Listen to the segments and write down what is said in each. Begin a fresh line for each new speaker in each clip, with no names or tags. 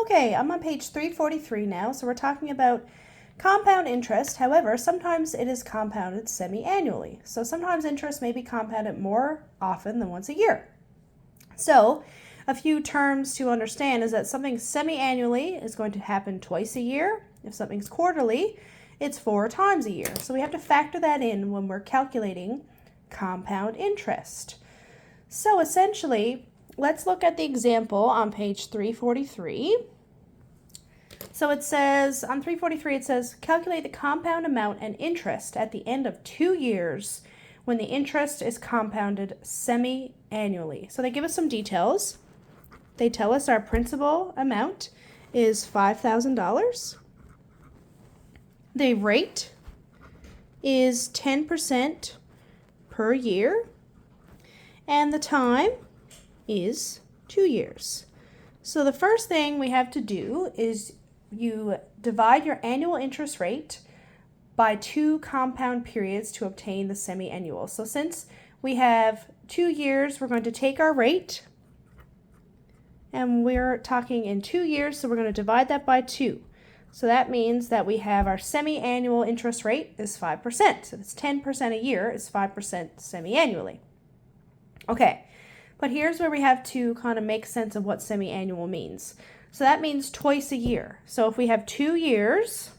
Okay, I'm on page 343 now, so we're talking about compound interest. However, sometimes it is compounded semi-annually. So sometimes interest may be compounded more often than once a year. So a few terms to understand is that something semi-annually is going to happen twice a year. If something's quarterly, it's 4 times a year. So we have to factor that in when we're calculating compound interest. So essentially, let's look at the example on page 343. So it says, on 343, it says, calculate the compound amount and interest at the end of 2 years when the interest is compounded semi-annually. So they give us some details. They tell us our principal amount is $5,000. The rate is 10% per year. And the time is 2 years. So the first thing we have to do is you divide your annual interest rate by 2 compound periods to obtain the semi-annual. So since we have 2 years, we're going to take our rate, and we're talking in 2 years, so we're going to divide that by 2. So that means that we have our semi-annual interest rate is 5%. So it's 10% a year, is 5% semi-annually. Okay, but here's where we have to kind of make sense of what semi-annual means. So that means twice a year. So if we have 2 years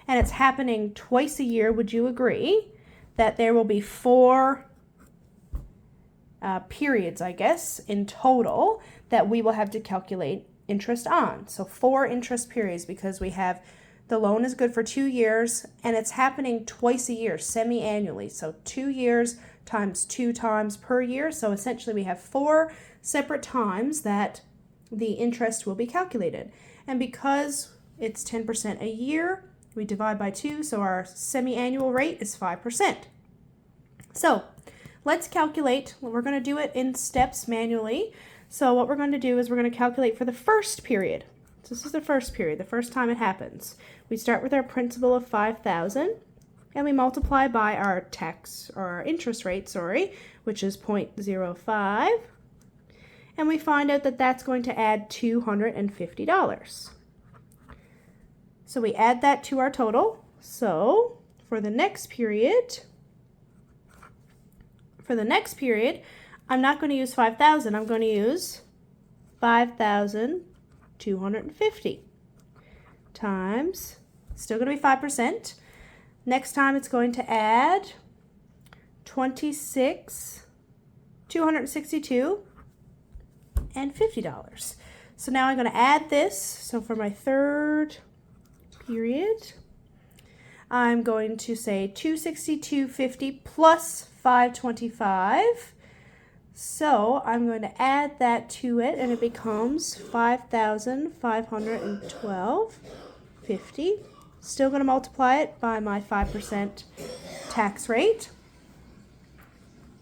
and it's happening twice a year, would you agree that there will be 4 periods, I guess, in total that we will have to calculate interest on? So 4 interest periods, because we have the loan is good for 2 years and it's happening twice a year, semi-annually. So 2 years times 2 times per year. So essentially we have 4 separate times that the interest will be calculated. And because it's 10% a year, we divide by 2, so our semi-annual rate is 5%. So let's calculate. We're going to do it in steps manually. So what we're going to do is we're going to calculate for the first period. So this is the first period, the first time it happens. We start with our principal of $5,000 and we multiply by our our interest rate, which is 0.05. And we find out that that's going to add $250. So we add that to our total. So for the next period, I'm not going to use 5,000. I'm going to use 5,250 times, still going to be 5%. Next time it's going to add 262 and $50. So now I'm going to add this. So for my third period, I'm going to say 262.50 plus 525. So I'm going to add that to it, and it becomes 5,512.50. Still going to multiply it by my 5% tax rate.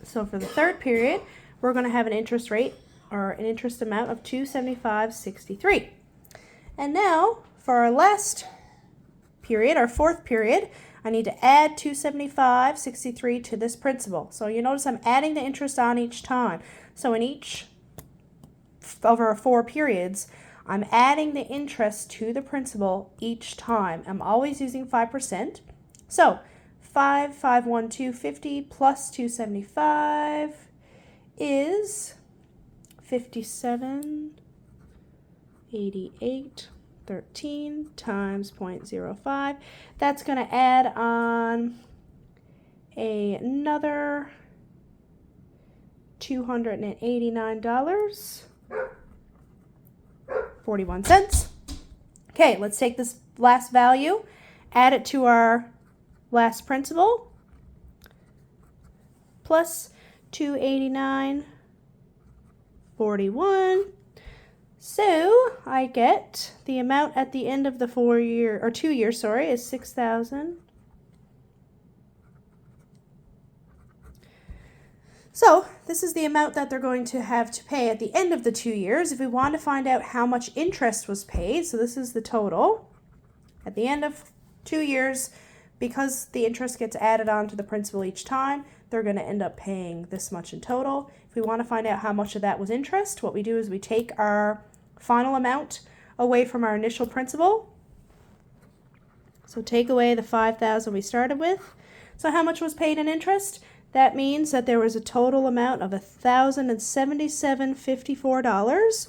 So for the third period, we're going to have an interest rate or an interest amount of $275.63. And now for our last period, our fourth period, I need to add $275.63 to this principal. So you notice I'm adding the interest on each time. So in each over our 4 periods, I'm adding the interest to the principal each time. I'm always using 5%. So 5,512.50 plus 275 is 57.8813 times 0.05. That's going to add on another $289.41. Okay, let's take this last value, add it to our last principal, plus 289.41. So I get the amount at the end of the 2 years, is 6,000. So this is the amount that they're going to have to pay at the end of the 2 years. If we want to find out how much interest was paid, so this is the total. At the end of 2 years, because the interest gets added on to the principal each time, they're going to end up paying this much in total. If we want to find out how much of that was interest, what we do is we take our final amount away from our initial principal. So take away the $5,000 we started with. So how much was paid in interest? That means that there was a total amount of $1,077.54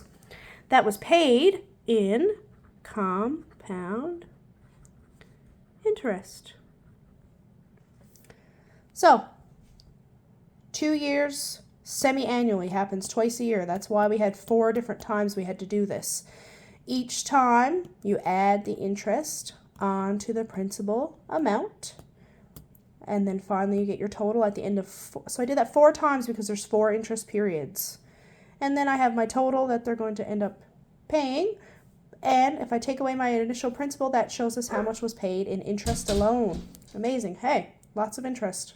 that was paid in compound interest. So 2 years semi-annually happens twice a year. That's why we had 4 different times we had to do this. Each time you add the interest onto the principal amount, and then finally you get your total at the end of 4. So I did that 4 times because there's 4 interest periods. And then I have my total that they're going to end up paying. And if I take away my initial principal, that shows us how much was paid in interest alone. Amazing. Hey, lots of interest.